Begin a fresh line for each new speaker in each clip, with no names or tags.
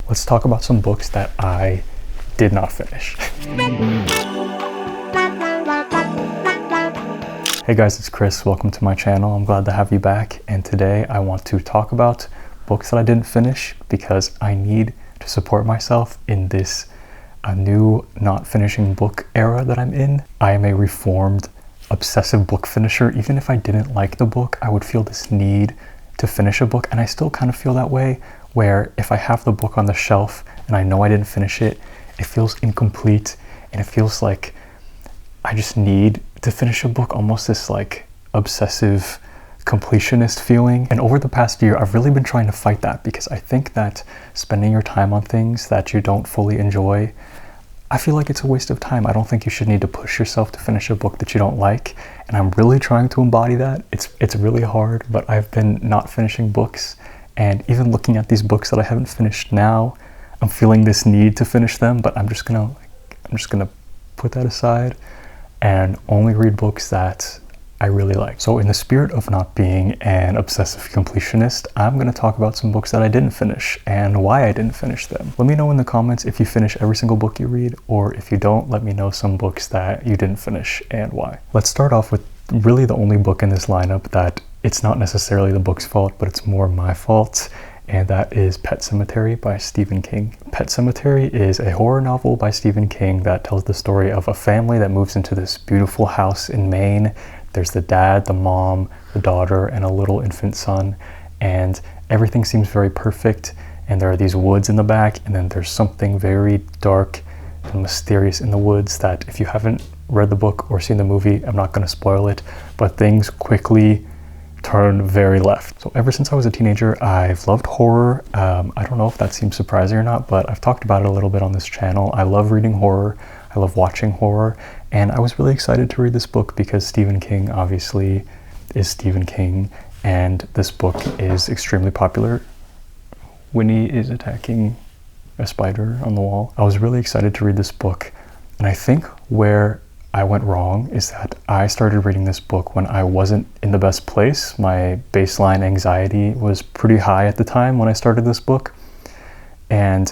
Let's talk about some books that I did not finish. Hey guys, it's Chris. Welcome to my channel. I'm glad to have you back. And today I want to talk about books that I didn't finish because I need to support myself in this new not finishing book era that I'm in. I am a reformed, obsessive book finisher. Even if I didn't like the book, I would feel this need to finish a book. And I still kind of feel that way, where if I have the book on the shelf and I know I didn't finish it, it feels incomplete and it feels like I just need to finish a book, almost this like obsessive completionist feeling. And over the past year, I've really been trying to fight that because I think that spending your time on things that you don't fully enjoy, I feel like it's a waste of time. I don't think you should need to push yourself to finish a book that you don't like. And I'm really trying to embody that. It's really hard, but I've been not finishing books. And even looking at these books that I haven't finished now, I'm feeling this need to finish them, but I'm just gonna put that aside and only read books that I really like. So in the spirit of not being an obsessive completionist, I'm going to talk about some books that I didn't finish and why I didn't finish them. Let me know in the comments if you finish every single book you read, or if you don't, let me know some books that you didn't finish and why. Let's start off with really the only book in this lineup that it's not necessarily the book's fault, but it's more my fault. And that is Pet Sematary by Stephen King. Pet Sematary is a horror novel by Stephen King that tells the story of a family that moves into this beautiful house in Maine. There's the dad, the mom, the daughter, and a little infant son. And everything seems very perfect. And there are these woods in the back, and then there's something very dark and mysterious in the woods that if you haven't read the book or seen the movie, I'm not going to spoil it, but things quickly turn very left. So ever since I was a teenager, I've loved horror. I don't know if that seems surprising or not, but I've talked about it a little bit on this channel. I love reading horror. I love watching horror. And I was really excited to read this book because Stephen King obviously is Stephen King. And this book is extremely popular. Winnie is attacking a spider on the wall. I was really excited to read this book. And I think where I went wrong is that I started reading this book when I wasn't in the best place. My baseline anxiety was pretty high at the time when I started this book, and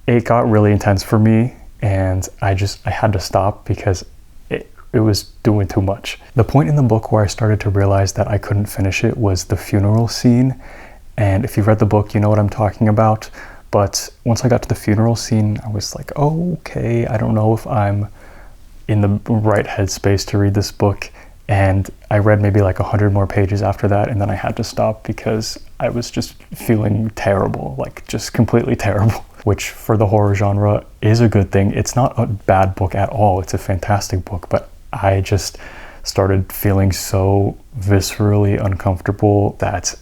it got really intense for me, and I had to stop because it was doing too much. The point in the book where I started to realize that I couldn't finish it was the funeral scene, and if you've read the book, you know what I'm talking about. But once I got to the funeral scene, I was like, oh, okay, I don't know if I'm in the right headspace to read this book. And I read maybe like 100 more pages after that, and then I had to stop because I was just feeling terrible, like just completely terrible, which for the horror genre is a good thing. It's not a bad book at all. It's a fantastic book, but I just started feeling so viscerally uncomfortable that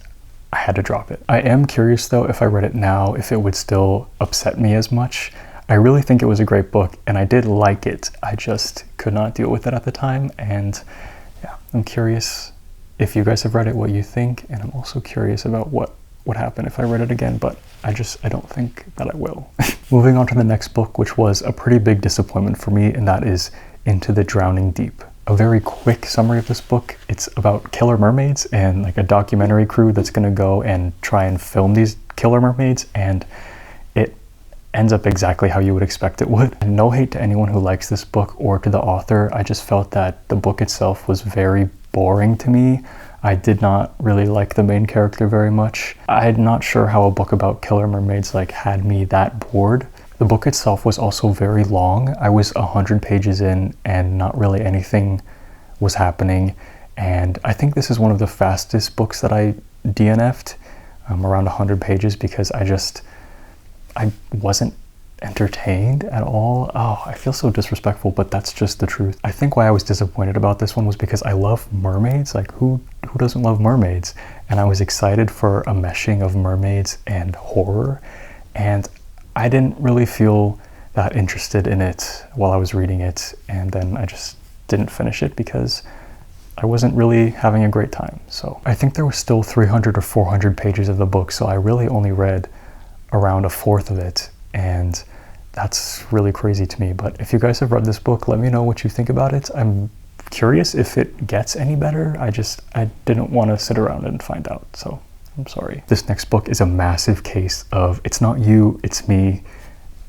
I had to drop it. I am curious though, if I read it now, if it would still upset me as much. I really think it was a great book, and I did like it. I just could not deal with it at the time, and yeah, I'm curious if you guys have read it, what you think, and I'm also curious about what would happen if I read it again, but I don't think that I will. Moving on to the next book, which was a pretty big disappointment for me, and that is Into the Drowning Deep. A very quick summary of this book. It's about killer mermaids and like a documentary crew that's gonna go and try and film these killer mermaids, and it ends up exactly how you would expect it would. And no hate to anyone who likes this book or to the author. I just felt that the book itself was very boring to me. I did not really like the main character very much. I'm not sure how a book about killer mermaids like had me that bored. The book itself was also very long. I was 100 pages in and not really anything was happening. And I think this is one of the fastest books that I DNF'd, around 100 pages, because I wasn't entertained at all. Oh, I feel so disrespectful, but that's just the truth. I think why I was disappointed about this one was because I love mermaids. Like who doesn't love mermaids? And I was excited for a meshing of mermaids and horror. And I didn't really feel that interested in it while I was reading it. And then I just didn't finish it because I wasn't really having a great time. So I think there was still 300 or 400 pages of the book. So I really only read around a fourth of it, and that's really crazy to me. But if you guys have read this book, let me know what you think about it. I'm curious if it gets any better. I didn't want to sit around and find out. So I'm sorry. This next book is a massive case of it's not you, it's me.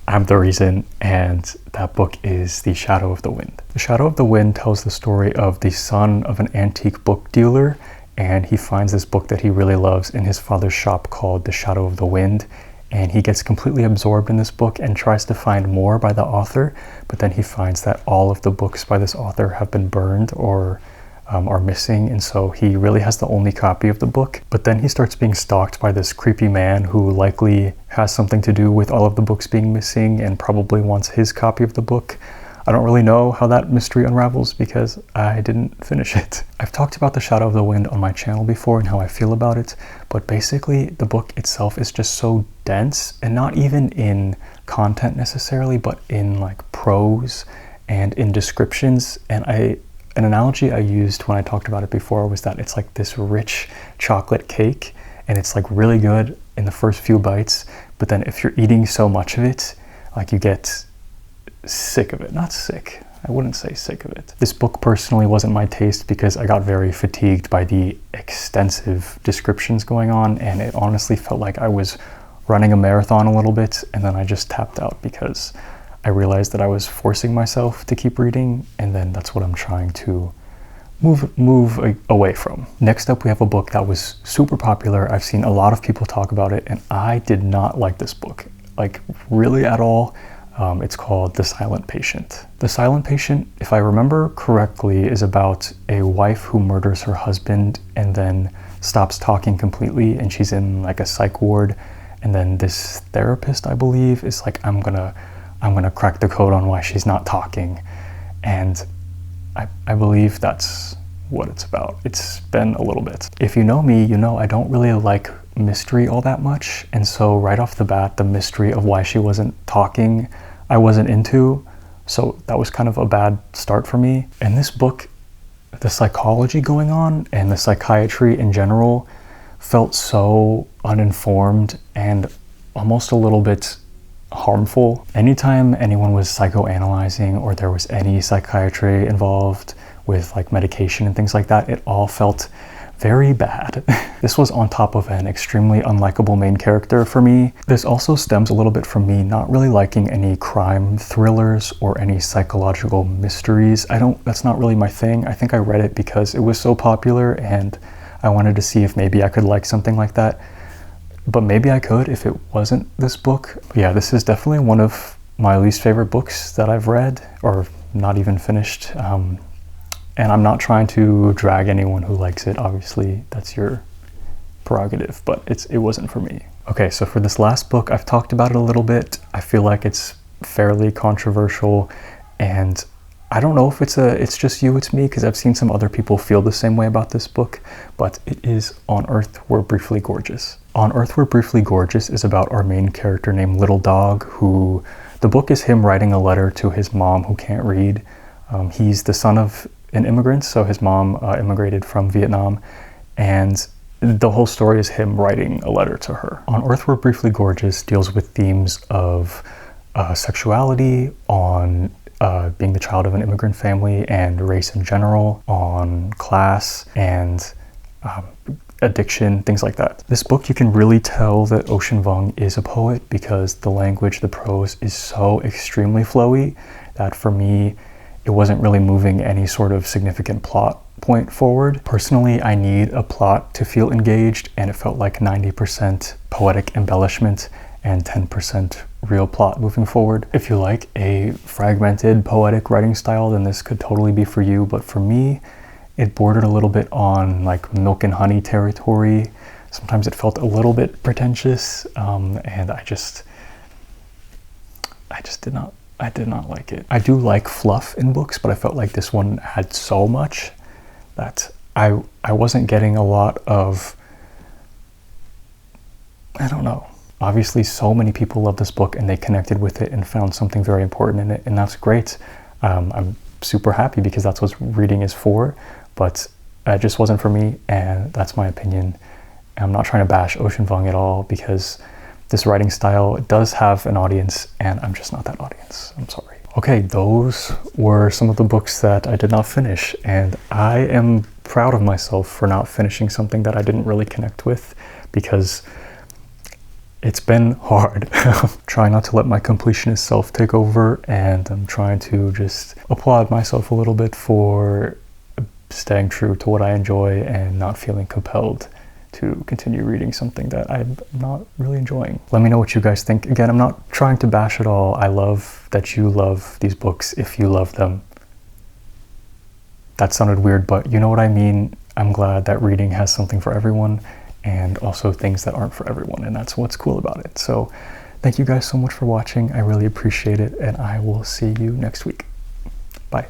I'm the reason, and that book is The Shadow of the Wind. The Shadow of the Wind tells the story of the son of an antique book dealer, and he finds this book that he really loves in his father's shop called The Shadow of the Wind, and he gets completely absorbed in this book and tries to find more by the author, but then he finds that all of the books by this author have been burned or are missing, and so he really has the only copy of the book. But then he starts being stalked by this creepy man who likely has something to do with all of the books being missing and probably wants his copy of the book. I don't really know how that mystery unravels because I didn't finish it. I've talked about The Shadow of the Wind on my channel before and how I feel about it, but basically the book itself is just so dense, and not even in content necessarily, but in like prose and in descriptions. And an analogy I used when I talked about it before was that it's like this rich chocolate cake, and it's like really good in the first few bites, but then if you're eating so much of it, like you get sick of it. Not sick, I wouldn't say sick of it. This book personally wasn't my taste because I got very fatigued by the extensive descriptions going on, and it honestly felt like I was running a marathon a little bit, and then I just tapped out because I realized that I was forcing myself to keep reading, and then that's what I'm trying to move away from. Next up, we have a book that was super popular. I've seen a lot of people talk about it, and I did not like this book, like really at all. It's called The Silent Patient. The Silent Patient, if I remember correctly, is about a wife who murders her husband and then stops talking completely, and she's in like a psych ward, and then this therapist, I believe, is like, I'm gonna crack the code on why she's not talking. And I believe that's what it's about. It's been a little bit. If you know me, you know I don't really like mystery all that much, and so right off the bat, the mystery of why she wasn't talking, I wasn't into, so that was kind of a bad start for me. And this book, the psychology going on and the psychiatry in general felt so uninformed and almost a little bit harmful. Anytime anyone was psychoanalyzing or there was any psychiatry involved with like medication and things like that, it all felt very bad. This was on top of an extremely unlikable main character for me. This also stems a little bit from me not really liking any crime thrillers or any psychological mysteries. That's not really my thing. I think I read it because it was so popular and I wanted to see if maybe I could like something like that. But maybe I could if it wasn't this book. But yeah, this is definitely one of my least favorite books that I've read, or not even finished. And I'm not trying to drag anyone who likes it. Obviously, that's your prerogative, but it wasn't for me. Okay, so for this last book, I've talked about it a little bit. I feel like it's fairly controversial, and I don't know if it's just you, it's me, because I've seen some other people feel the same way about this book, but it is On Earth We're Briefly Gorgeous. On Earth We're Briefly Gorgeous is about our main character named Little Dog, who, the book is him writing a letter to his mom who can't read. He's the son of an immigrant, so his mom immigrated from Vietnam, and the whole story is him writing a letter to her. On Earth We're Briefly Gorgeous deals with themes of sexuality, on being the child of an immigrant family and race in general, on class and addiction, things like that. This book, you can really tell that Ocean Vuong is a poet because the language, the prose is so extremely flowy that for me, it wasn't really moving any sort of significant plot point forward. Personally, I need a plot to feel engaged, and it felt like 90% poetic embellishment and 10% real plot moving forward. If you like a fragmented poetic writing style, then this could totally be for you, but for me, it bordered a little bit on like milk and honey territory. Sometimes it felt a little bit pretentious, and I did not like it. I do like fluff in books, but I felt like this one had so much that I wasn't getting a lot of, I don't know. Obviously, so many people love this book and they connected with it and found something very important in it, and that's great. I'm super happy because that's what reading is for, but it just wasn't for me, and that's my opinion. I'm not trying to bash Ocean Vuong at all because this writing style does have an audience, and I'm just not that audience. I'm sorry. Okay, those were some of the books that I did not finish, and I am proud of myself for not finishing something that I didn't really connect with, because it's been hard. I'm trying not to let my completionist self take over, and I'm trying to just applaud myself a little bit for staying true to what I enjoy and not feeling compelled to continue reading something that I'm not really enjoying. Let me know what you guys think. Again, I'm not trying to bash at all. I love that you love these books if you love them. That sounded weird, but you know what I mean. I'm glad that reading has something for everyone, and also things that aren't for everyone, and that's what's cool about it. So thank you guys so much for watching. I really appreciate it, and I will see you next week. Bye.